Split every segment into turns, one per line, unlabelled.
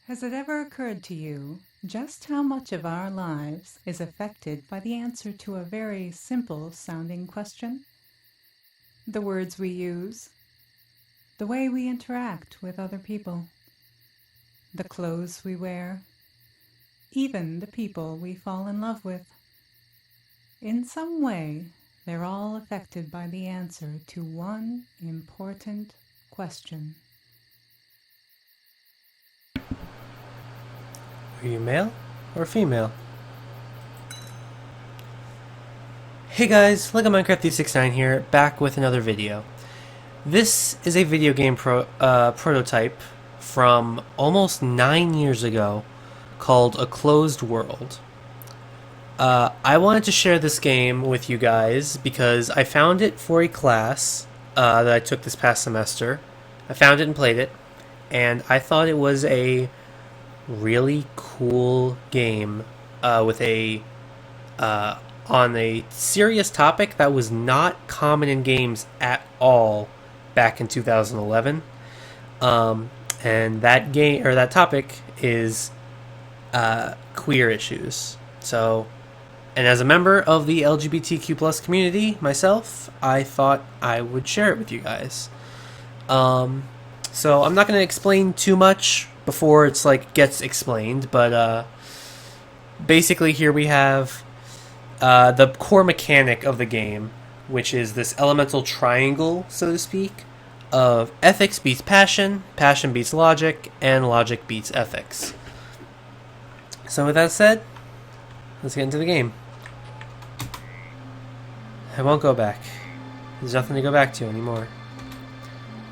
Has it ever occurred to you just how much of our lives is affected by the answer to a very simple sounding question? The words we use, the way we interact with other people, the clothes we wear, even the people we fall in love with. In some way, they're all affected by the answer to one important question.
Are you male or female? Hey guys, Lego Minecraft 369 here, back with another video. This is a video game prototype from almost 9 years ago called A Closed World. I wanted to share this game with you guys because I found it for a class that I took this past semester. I found it and played it, and I thought it was a really cool game with on a serious topic that was not common in games at all back in 2011. And that game or that topic is queer issues. So, and as a member of the LGBTQ plus community myself, I thought I would share it with you guys. So I'm not going to explain too much before it's gets explained, but basically here we have the core mechanic of the game, which is this elemental triangle, so to speak, of ethics beats passion, passion beats logic, and logic beats ethics. So with that said, let's get into the game. I won't go back. There's nothing to go back to anymore.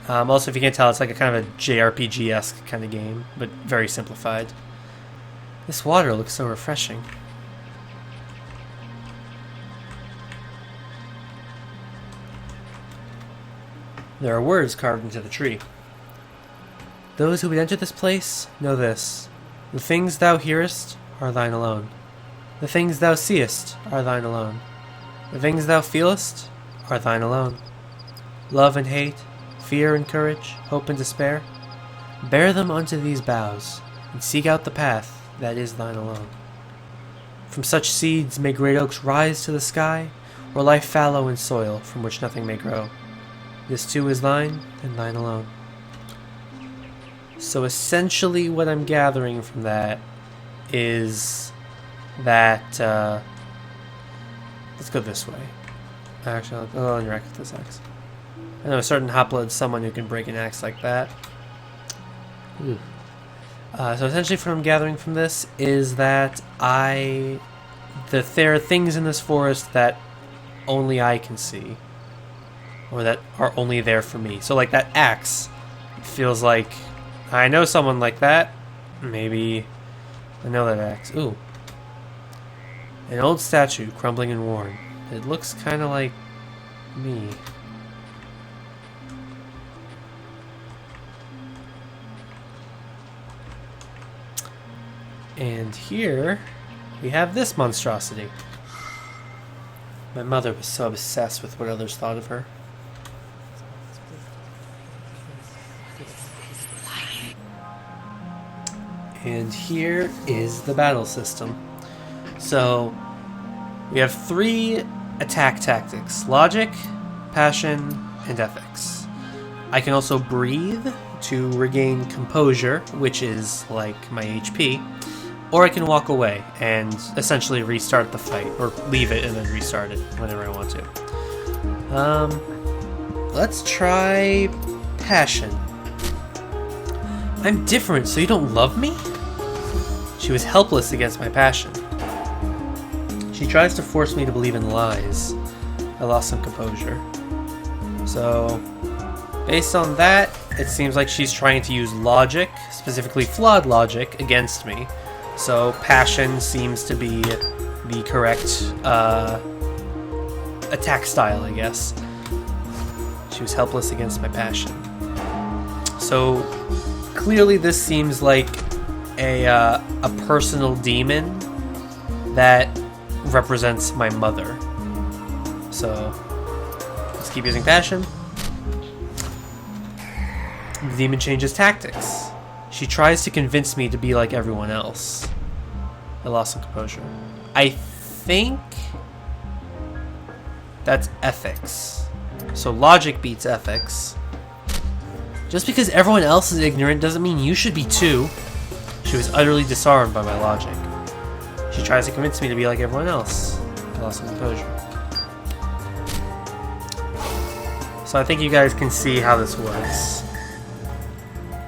Also, if you can't tell, it's like a kind of a JRPG-esque kind of game, but very simplified. This water looks so refreshing. There are words carved into the tree. Those who would enter this place know this. The things thou hearest are thine alone. The things thou seest are thine alone. The things thou feelest are thine alone. Love and hate, fear and courage, hope and despair, bear them unto these boughs, and seek out the path that is thine alone. From such seeds may great oaks rise to the sky, or lie fallow in soil from which nothing may grow. This too is thine, and thine alone. So essentially what I'm gathering from that is that, let's go this way. Actually, I'll interact with this axe. I know a certain hopload someone who can break an axe like that. So essentially what I'm gathering from this is that there are things in this forest that only I can see. Or that are only there for me. So like that axe feels like I know someone like that. Maybe I know that axe. Ooh. An old statue, crumbling and worn. It looks kind of like me. And here we have this monstrosity. My mother was so obsessed with what others thought of her. And here is the battle system. So we have 3 attack tactics: logic, passion, and ethics. I can also breathe to regain composure, which is like my HP, or I can walk away and essentially restart the fight, or leave it and then restart it whenever I want to. Let's try passion. I'm different, so you don't love me? She was helpless against my passion. She tries to force me to believe in lies. I lost some composure. So, based on that, it seems like she's trying to use logic, specifically flawed logic, against me. So, passion seems to be the correct attack style, I guess. She was helpless against my passion. So, clearly this seems like a personal demon that represents my mother. So let's keep using passion. The demon changes tactics. She tries to convince me to be like everyone else. I lost some composure. I think that's ethics. So logic beats ethics. Just because everyone else is ignorant doesn't mean you should be too. She was utterly disarmed by my logic. She tries to convince me to be like everyone else. I lost some composure. So I think you guys can see how this works.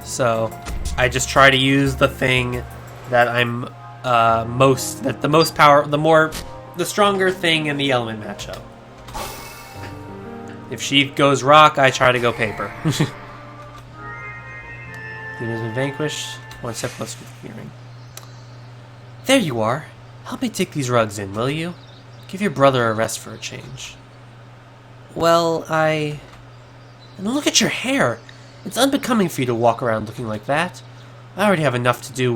So I just try to use the thing that I'm the stronger thing in the element matchup. If she goes rock, I try to go paper. Demon has been vanquished. One step closer to the clearing. There you are. Help me take these rugs in, will you? Give your brother a rest for a change. Well, And look at your hair. It's unbecoming for you to walk around looking like that. I already have enough to do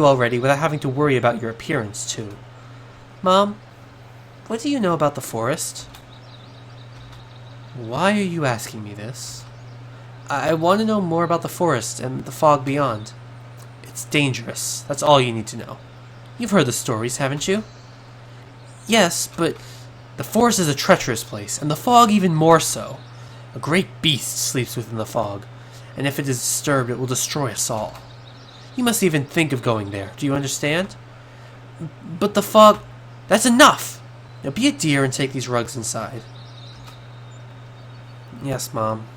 already without having to worry about your appearance, too. Mom, what do you know about the forest? Why are you asking me this? I want to know more about the forest and the fog beyond. It's dangerous. That's all you need to know. You've heard the stories, haven't you? Yes, but the forest is a treacherous place, and the fog even more so. A great beast sleeps within the fog, and if it is disturbed, it will destroy us all. You must even think of going there. Do you understand? But the fog... That's enough! Now be a dear and take these rugs inside. Yes, Mom.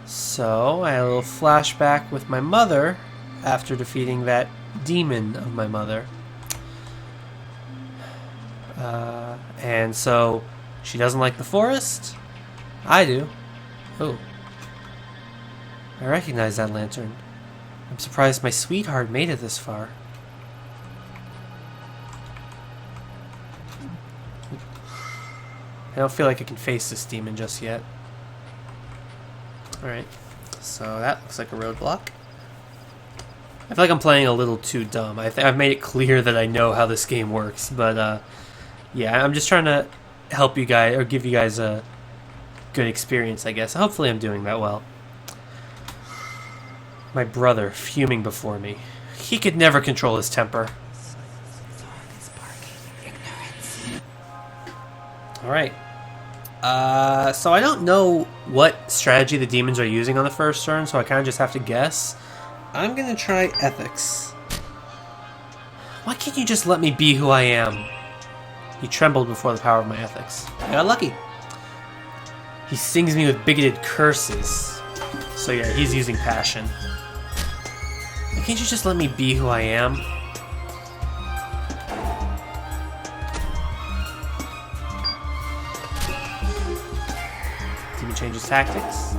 So, I had a little flashback with my mother after defeating that demon of my mother. And so, she doesn't like the forest? I do. Oh. I recognize that lantern. I'm surprised my sweetheart made it this far. I don't feel like I can face this demon just yet. Alright, so that looks like a roadblock. I feel like I'm playing a little too dumb. I've made it clear that I know how this game works, but yeah, I'm just trying to help you guys, or give you guys a good experience, I guess. Hopefully I'm doing that well. My brother, fuming before me. He could never control his temper. Alright. So I don't know what strategy the demons are using on the first turn, so I kind of just have to guess. I'm gonna try ethics. Why can't you just let me be who I am? He trembled before the power of my ethics. I got lucky. He stings me with bigoted curses. So yeah, he's using passion. Why can't you just let me be who I am? Demon changes tactics.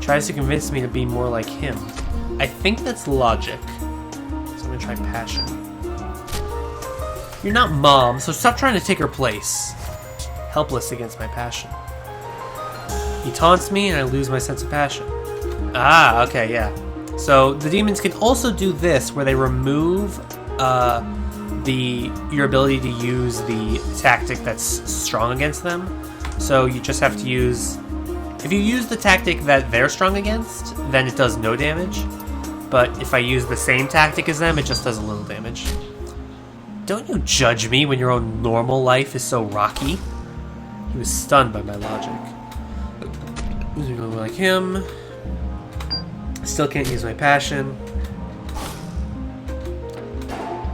Tries to convince me to be more like him. I think that's logic. So I'm gonna try passion. You're not Mom, so stop trying to take her place. Helpless against my passion. He taunts me and I lose my sense of passion. Ah, okay, yeah. So the demons can also do this, where they remove your ability to use the tactic that's strong against them. So you just have to use... If you use the tactic that they're strong against, then it does no damage. But if I use the same tactic as them, it just does a little damage. Don't you judge me when your own normal life is so rocky. He was stunned by my logic. Going to be like him. I still can't use my passion.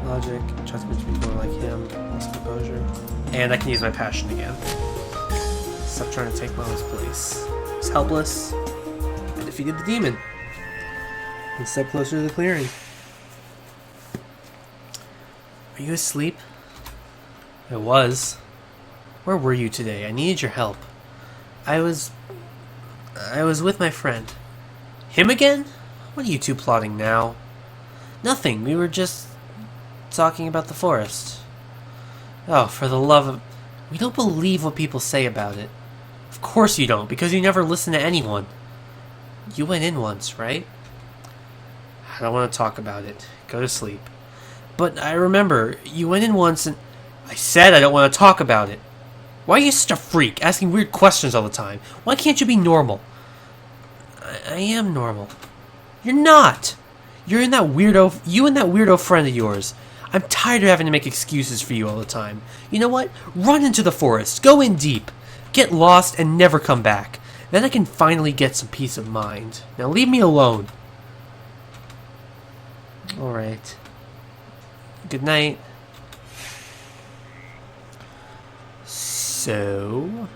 Logic. Tries to be more like him. Lost composure. And I can use my passion again. Stop trying to take Mom's place. I was helpless. I defeated the demon. One step closer to the clearing. Are you asleep? I was. Where were you today? I needed your help. I was with my friend. Him again? What are you two plotting now? Nothing. We were just talking about the forest. Oh, for the love of... We don't believe what people say about it. Of course you don't, because you never listen to anyone. You went in once, right? I don't want to talk about it. Go to sleep. But I remember, you went in once and... I said I don't want to talk about it. Why are you such a freak, asking weird questions all the time? Why can't you be normal? I am normal. You're not! You and that weirdo friend of yours. I'm tired of having to make excuses for you all the time. You know what? Run into the forest. Go in deep. Get lost and never come back. Then I can finally get some peace of mind. Now leave me alone. Alright. Good night. So...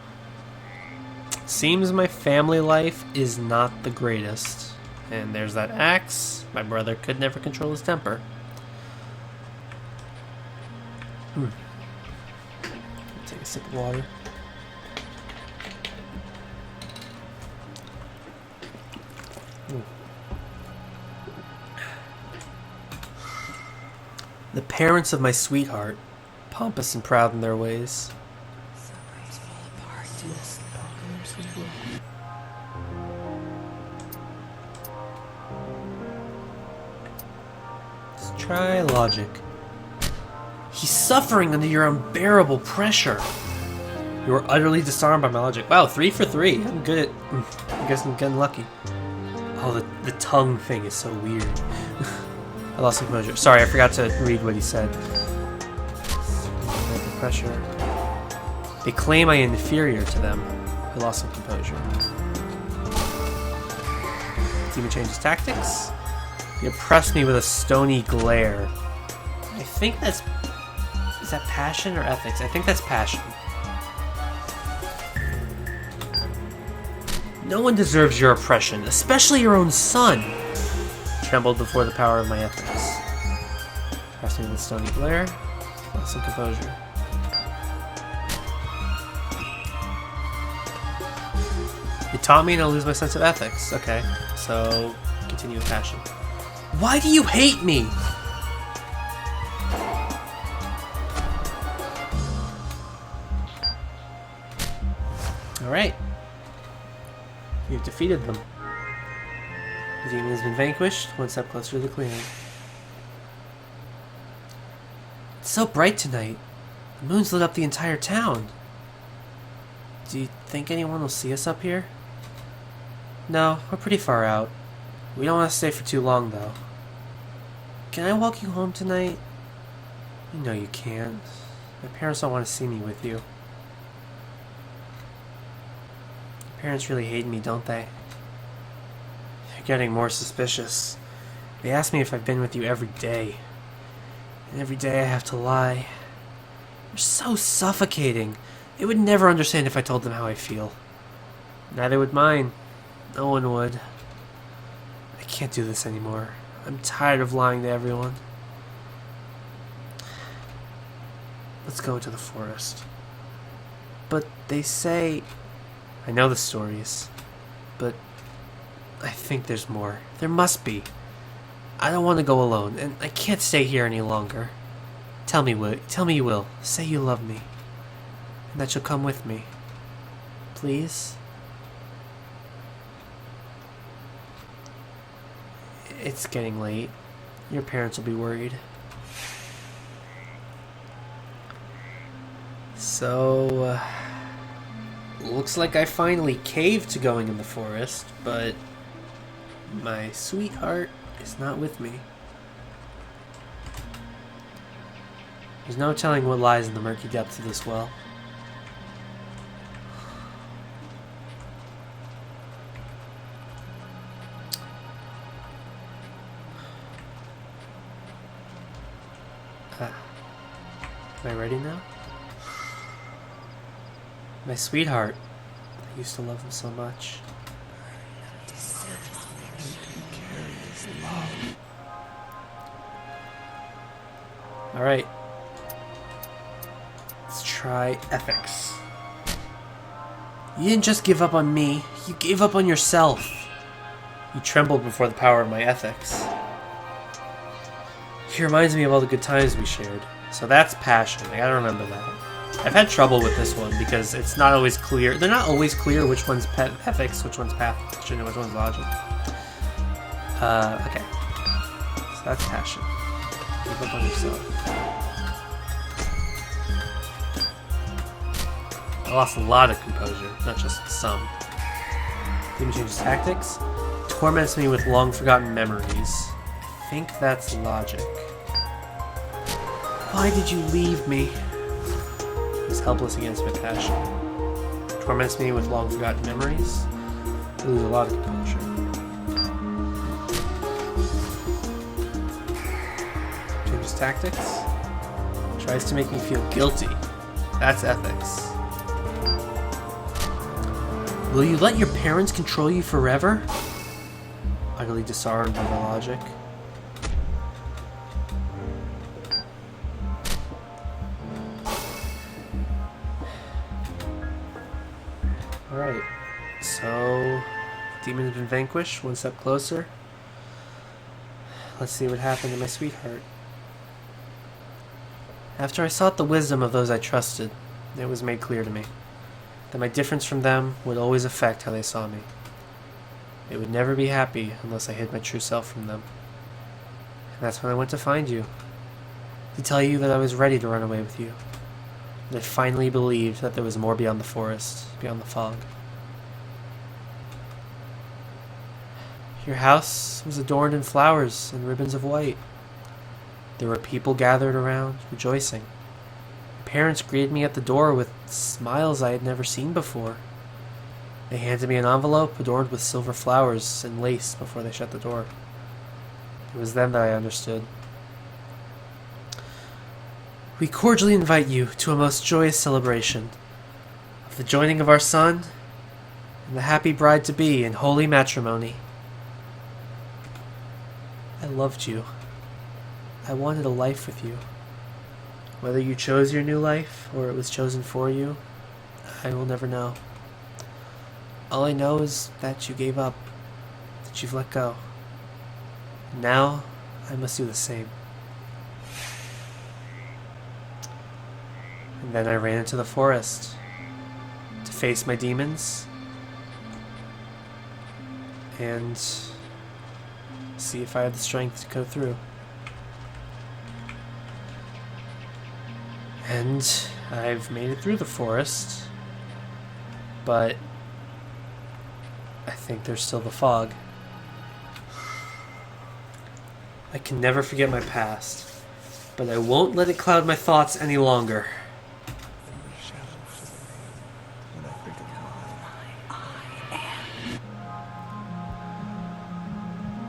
seems my family life is not the greatest. And there's that axe. My brother could never control his temper. Take a sip of water. The parents of my sweetheart, pompous and proud in their ways. Let's try logic. He's suffering under your unbearable pressure. You are utterly disarmed by my logic. Wow, 3 for 3. I'm good at... I guess I'm getting lucky. Oh, the tongue thing is so weird. I lost some composure. Sorry, I forgot to read what he said. The pressure. They claim I am inferior to them. I lost some composure. Demon changes tactics. He oppressed me with a stony glare. I think that's... is that passion or ethics? I think that's passion. No one deserves your oppression, especially your own son. Trembled before the power of my ethics. Oppressed me with a stony glare. Lost some composure. You taught me to lose my sense of ethics. Okay, so continue with passion. Why do you hate me? Alright. You've defeated them. The demon has been vanquished, one step closer to the clearing. It's so bright tonight. The moon's lit up the entire town. Do you think anyone will see us up here? No, we're pretty far out. We don't want to stay for too long, though. Can I walk you home tonight? You know you can't. My parents don't want to see me with you. Your parents really hate me, don't they? They're getting more suspicious. They ask me if I've been with you every day. And every day I have to lie. You're so suffocating. They would never understand if I told them how I feel. Neither would mine. No one would. I can't do this anymore. I'm tired of lying to everyone. Let's go into the forest. But they say... I know the stories, but I think there's more. There must be. I don't want to go alone, and I can't stay here any longer. Tell me you will. Say you love me, and that you'll come with me. Please? It's getting late. Your parents will be worried. So, looks like I finally caved to going in the forest, but my sweetheart is not with me. There's no telling what lies in the murky depths of this well. Am I ready now? My sweetheart. I used to love him so much. Alright. Let's try ethics. You didn't just give up on me, you gave up on yourself. You trembled before the power of my ethics. He reminds me of all the good times we shared. So that's passion. I gotta remember that. I've had trouble with this one because it's not always clear. They're not always clear which one's ethics, which one's passion, and which one's logic. Okay. So that's passion. Give up on yourself. I lost a lot of composure, not just some. Demon changes tactics. Torments me with long-forgotten memories. I think that's logic. Why did you leave me? He's helpless against my passion. Torments me with long-forgotten memories. I lose a lot of composure. Changes tactics. Tries to make me feel guilty. That's ethics. Will you let your parents control you forever? Utterly disarmed by the logic. Alright, so demon has been vanquished, one step closer. Let's see what happened to my sweetheart. After I sought the wisdom of those I trusted, it was made clear to me that my difference from them would always affect how they saw me. They would never be happy unless I hid my true self from them. And that's when I went to find you, to tell you that I was ready to run away with you. And I finally believed that there was more beyond the forest, beyond the fog. Your house was adorned in flowers and ribbons of white. There were people gathered around, rejoicing. My parents greeted me at the door with smiles I had never seen before. They handed me an envelope adorned with silver flowers and lace before they shut the door. It was then that I understood. We cordially invite you to a most joyous celebration of the joining of our son and the happy bride-to-be in holy matrimony. I loved you. I wanted a life with you. Whether you chose your new life or it was chosen for you, I will never know. All I know is that you gave up, that you've let go. Now, I must do the same. And then I ran into the forest to face my demons and see if I had the strength to go through. And I've made it through the forest, but I think there's still the fog. I can never forget my past, but I won't let it cloud my thoughts any longer.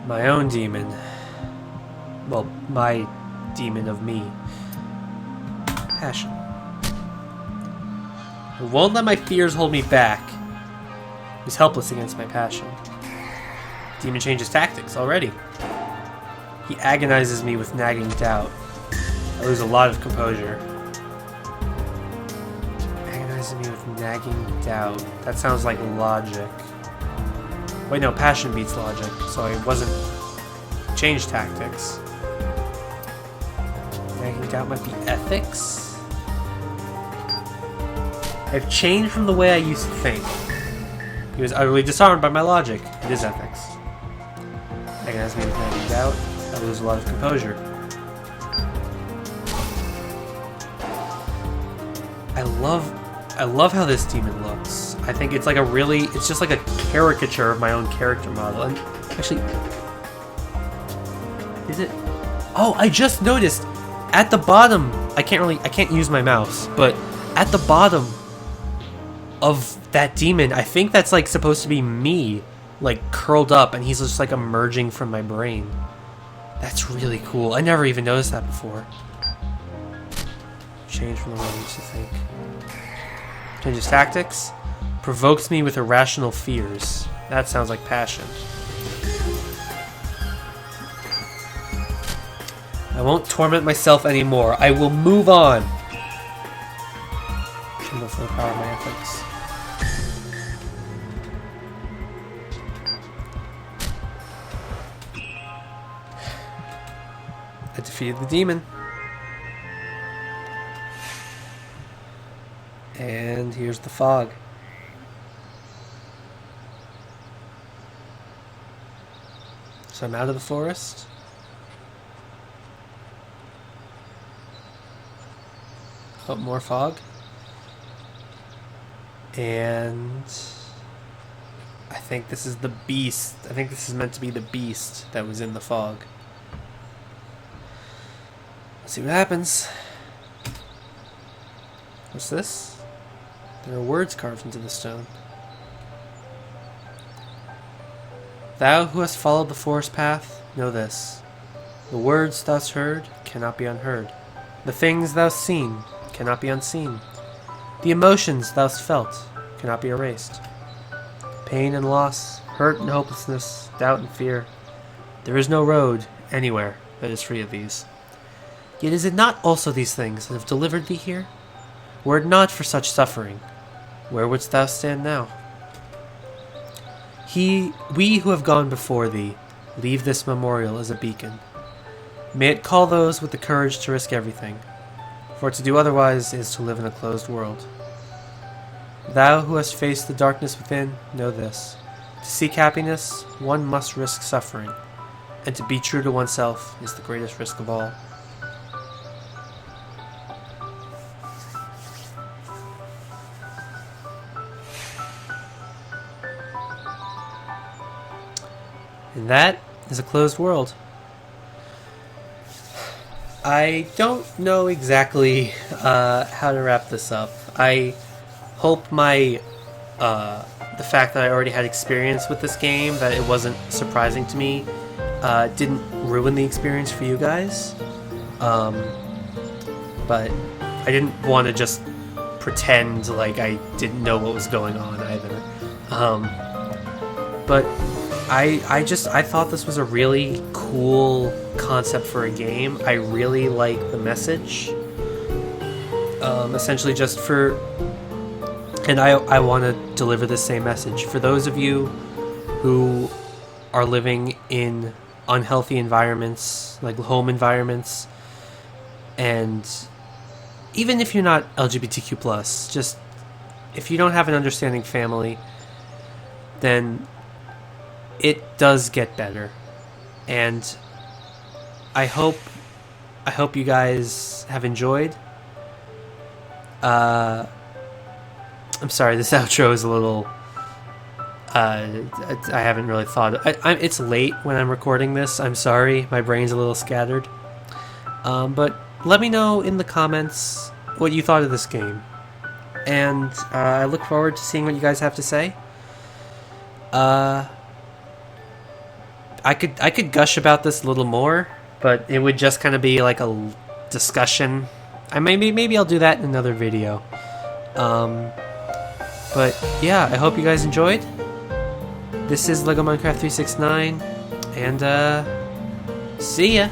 My own demon. Well, my demon of me. Passion. I won't let my fears hold me back. He's helpless against my passion. Demon changes tactics already. He agonizes me with nagging doubt. I lose a lot of composure. Agonizes me with nagging doubt. That sounds like logic. Wait, no, passion beats logic, so it wasn't change tactics. Nagging doubt might be ethics? I've changed from the way I used to think. He was utterly disarmed by my logic. It is ethics. Agonizes me with nagging doubt. I lose a lot of composure. I love how this demon looks. I think it's like it's just like a caricature of my own character model. And actually, is it? Oh, I just noticed at the bottom, I can't use my mouse, but at the bottom of that demon, I think that's like supposed to be me, like curled up, and he's just like emerging from my brain. That's really cool. I never even noticed that before. Change from the way I used to think. Changes tactics. Provokes me with irrational fears. That sounds like passion. I won't torment myself anymore. I will move on. Kindle for the power of my ethics. I defeated the demon. And here's the fog. So I'm out of the forest. Oh, more fog. And I think this is the beast. I think this is meant to be the beast that was in the fog. Let's see what happens. What's this? There are words carved into the stone. Thou who hast followed the forest path, know this. The words thou hast heard cannot be unheard. The things thou hast seen cannot be unseen. The emotions thou hast felt cannot be erased. Pain and loss, hurt and hopelessness, doubt and fear. There is no road anywhere that is free of these. Yet is it not also these things that have delivered thee here? Were it not for such suffering, where wouldst thou stand now? We who have gone before thee, leave this memorial as a beacon. May it call those with the courage to risk everything, for to do otherwise is to live in a closed world. Thou who hast faced the darkness within, know this. To seek happiness, one must risk suffering, and to be true to oneself is the greatest risk of all. And that is a closed world. I don't know exactly how to wrap this up. I hope the fact that I already had experience with this game, that it wasn't surprising to me, didn't ruin the experience for you guys. But I didn't want to just pretend like I didn't know what was going on either. But I thought this was a really cool concept for a game. I really like the message. Essentially just for... And I want to deliver the same message. For those of you who are living in unhealthy environments, like home environments, and even if you're not LGBTQ+, just if you don't have an understanding family, then it does get better. And I hope you guys have enjoyed. I'm sorry, this outro is a little... I haven't really thought... it's late when I'm recording this. I'm sorry, my brain's a little scattered. But let me know in the comments what you thought of this game. And I look forward to seeing what you guys have to say. I could gush about this a little more, but it would just kind of be like a discussion. Maybe I'll do that in another video. But yeah, I hope you guys enjoyed. This is LEGO Minecraft 369, and see ya!